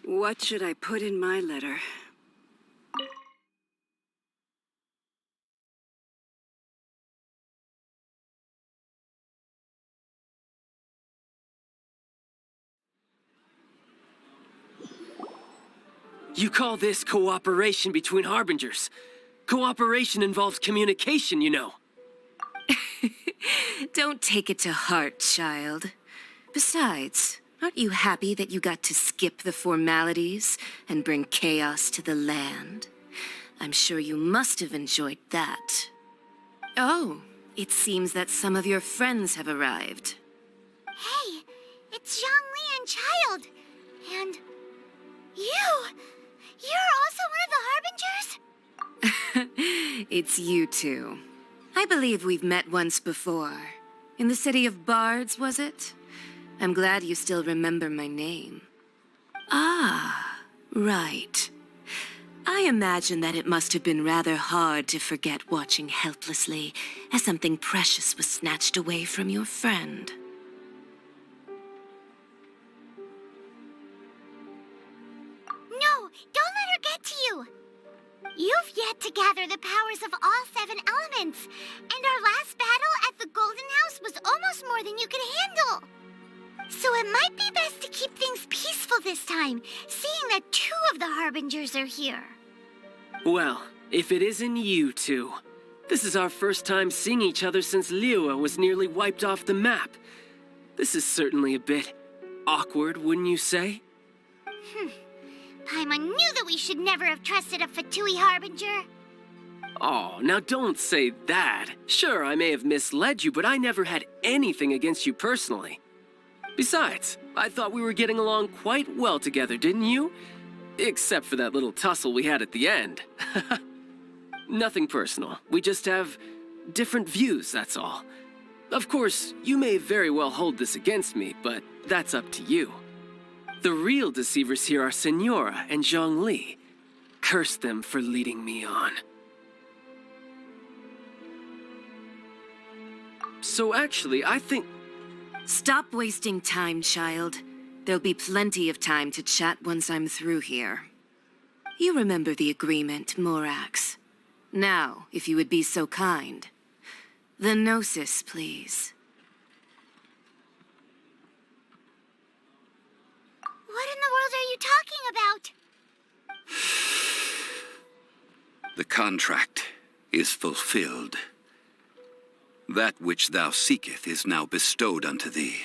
What should I put in my letter? You call this cooperation between Harbingers? Cooperation involves communication, you know. Don't take it to heart, child. Besides, aren't you happy that you got to skip the formalities and bring chaos to the land? I'm sure you must have enjoyed that. Oh, it seems that some of your friends have arrived. Hey, it's Zhongli and Child. And you! You're also one of the Harbingers? It's you two. I believe we've met once before. In the city of Bards, was it? I'm glad you still remember my name. Ah, right. I imagine that it must have been rather hard to forget watching helplessly as something precious was snatched away from your friend. No, don't let her get to you. You've yet to gather the powers of all 7 elements, and our last battle at the Golden House was almost more than you could handle. So it might be best to keep things peaceful this time, seeing that 2 of the Harbingers are here. Well, if it isn't you two. This is our first time seeing each other since Liyue was nearly wiped off the map. This is certainly a bit awkward, wouldn't you say? Paimon knew that we should never have trusted a Fatui Harbinger. Oh, now don't say that. Sure, I may have misled you, but I never had anything against you personally. Besides, I thought we were getting along quite well together, didn't you? Except for that little tussle we had at the end. Nothing personal. We just have different views, that's all. Of course, you may very well hold this against me, but that's up to you. The real deceivers here are Senora and Zhongli. Curse them for leading me on. So actually, I think... Stop wasting time, child. There'll be plenty of time to chat once I'm through here. You remember the agreement, Morax. Now, if you would be so kind. The Gnosis, please. What in the world are you talking about? The contract is fulfilled. That which thou seeketh is now bestowed unto thee.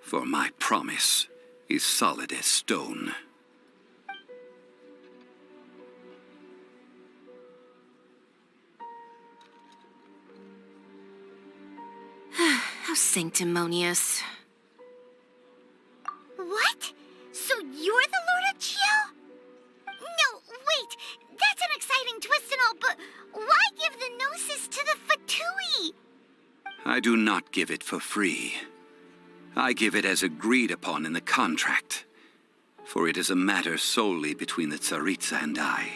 For my promise is solid as stone. How sanctimonious. What? So you're the Lord of Chiao? No, wait. That's an exciting twist and all, but why give the Gnosis to the Fatui? I do not give it for free. I give it as agreed upon in the contract. For it is a matter solely between the Tsaritsa and I.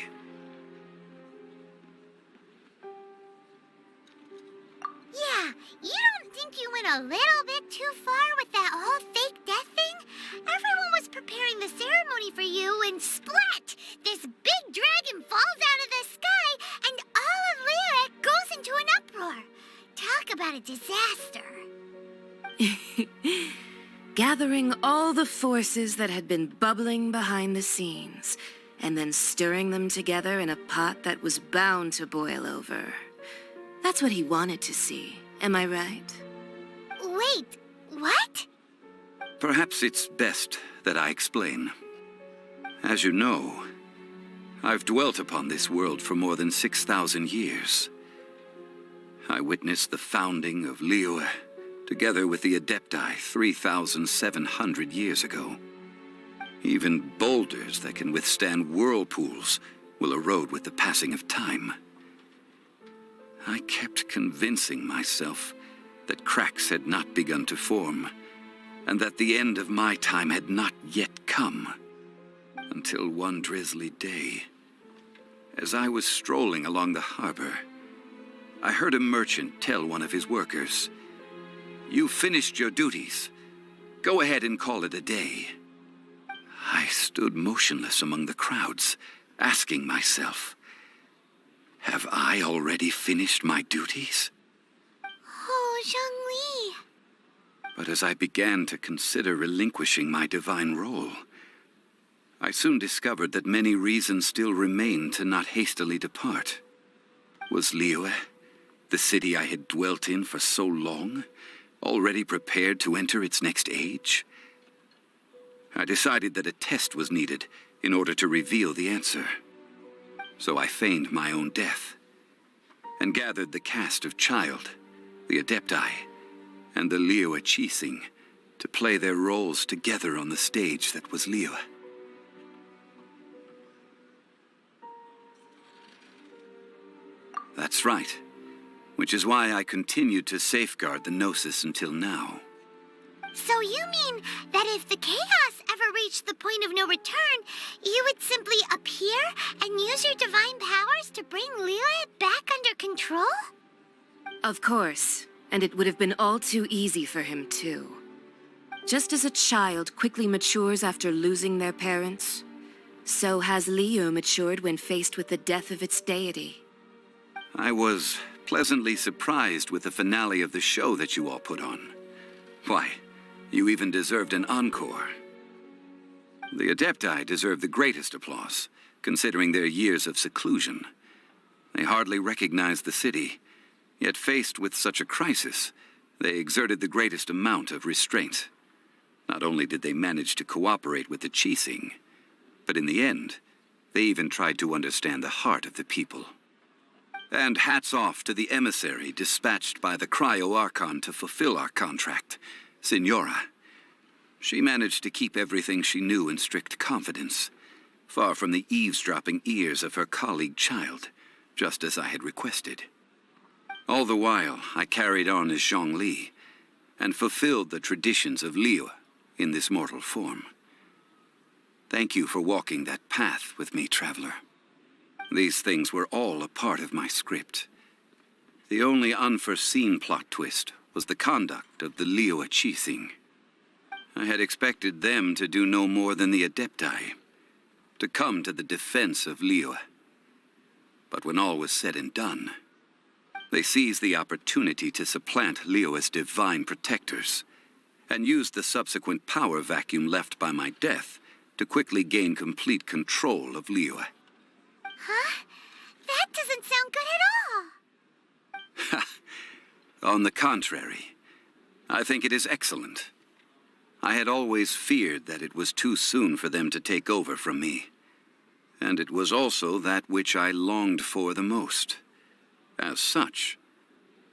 Yeah, you don't think you went a little bit too far with that whole fake death thing? Everyone was preparing the ceremony for you, and splat! This big dragon falls out of the sky, and all of Lyric goes into an uproar. Talk about a disaster. Gathering all the forces that had been bubbling behind the scenes, and then stirring them together in a pot that was bound to boil over. That's what he wanted to see, am I right? Wait, what? Perhaps it's best that I explain. As you know, I've dwelt upon this world for more than 6,000 years. I witnessed the founding of Liyue, together with the Adepti 3,700 years ago. Even boulders that can withstand whirlpools will erode with the passing of time. I kept convincing myself that cracks had not begun to form, and that the end of my time had not yet come. Until one drizzly day, as I was strolling along the harbor, I heard a merchant tell one of his workers, "You finished your duties. Go ahead and call it a day." I I stood motionless among the crowds, asking myself, have I already finished my duties? Oh, Zhongli. But as I began to consider relinquishing my divine role, I soon discovered that many reasons still remained to not hastily depart. Was Liyue, the city I had dwelt in for so long, already prepared to enter its next age? I decided that a test was needed in order to reveal the answer. So I feigned my own death, and gathered the cast of Child, the Adepti, and the Liyue Qixing to play their roles together on the stage that was Liyue. That's right, which is why I continued to safeguard the Gnosis until now. So you mean that if the chaos ever reached the point of no return, you would simply appear and use your divine powers to bring Liyue back under control? Of course, and it would have been all too easy for him, too. Just as a child quickly matures after losing their parents, so has Liyue matured when faced with the death of its deity. I was pleasantly surprised with the finale of the show that you all put on. Why, you even deserved an encore. The Adepti deserve the greatest applause, considering their years of seclusion. They hardly recognized the city, yet faced with such a crisis, they exerted the greatest amount of restraint. Not only did they manage to cooperate with the Qixing, but in the end, they even tried to understand the heart of the people. And hats off to the emissary dispatched by the Cryo-Archon to fulfill our contract, Signora. She managed to keep everything she knew in strict confidence, far from the eavesdropping ears of her colleague Child, just as I had requested. All the while, I carried on as Zhongli, and fulfilled the traditions of Liyue in this mortal form. Thank you for walking that path with me, Traveler. These things were all a part of my script. The only unforeseen plot twist was the conduct of the Liyue Qixing. I had expected them to do no more than the Adepti, to come to the defense of Liyue. But when all was said and done, they seized the opportunity to supplant Liyue as divine protectors, and used the subsequent power vacuum left by my death to quickly gain complete control of Liyue. Huh? That doesn't sound good at all. On the contrary, I think it is excellent. I had always feared that it was too soon for them to take over from me. And it was also that which I longed for the most. As such,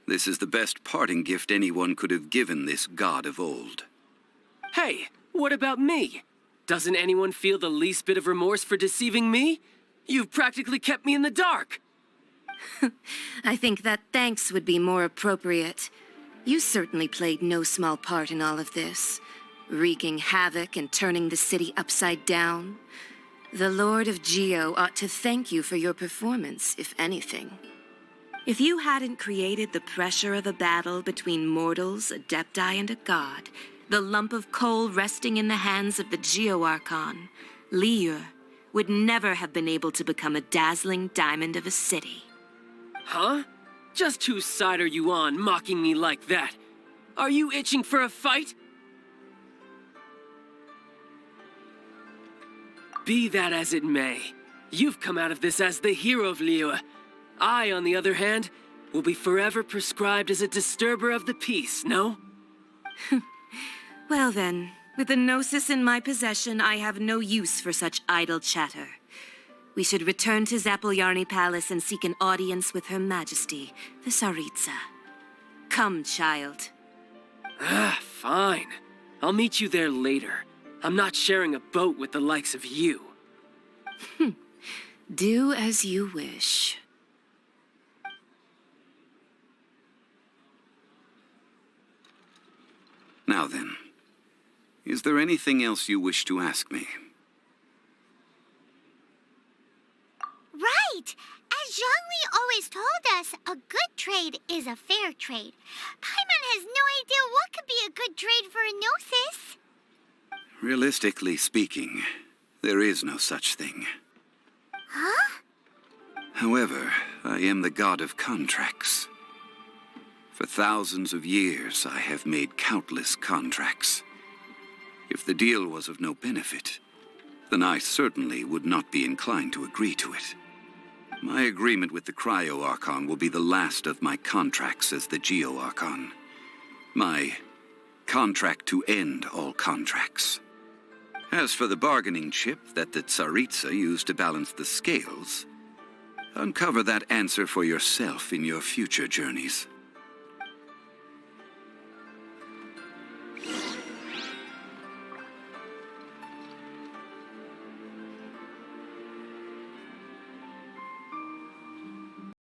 this is the best parting gift anyone could have given this god of old. Hey, what about me? Doesn't anyone feel the least bit of remorse for deceiving me? You've practically kept me in the dark. I think that thanks would be more appropriate. You certainly played no small part in all of this, wreaking havoc and turning the city upside down. The Lord of Geo ought to thank you for your performance, if anything. If you hadn't created the pressure of a battle between mortals, Adepti, and a god, the lump of coal resting in the hands of the Geo-Archon, Liyue, would never have been able to become a dazzling diamond of a city. Huh? Just whose side are you on, mocking me like that? Are you itching for a fight? Be that as it may, you've come out of this as the hero of Liyue. I, on the other hand, will be forever prescribed as a disturber of the peace, no? Well then, with the Gnosis in my possession, I have no use for such idle chatter. We should return to Zapoljarny Palace and seek an audience with Her Majesty, the Tsaritsa. Come, Child. Fine. I'll meet you there later. I'm not sharing a boat with the likes of you. Do as you wish. Now then, is there anything else you wish to ask me? Right! As Zhongli always told us, a good trade is a fair trade. Paimon has no idea what could be a good trade for a Gnosis. Realistically speaking, There is no such thing. Huh? However, I am the god of contracts. For thousands of years, I have made countless contracts. If the deal was of no benefit, then I certainly would not be inclined to agree to it. My agreement with the Cryo Archon will be the last of my contracts as the Geo Archon. My contract to end all contracts. As for the bargaining chip that the Tsaritsa used to balance the scales, uncover that answer for yourself in your future journeys.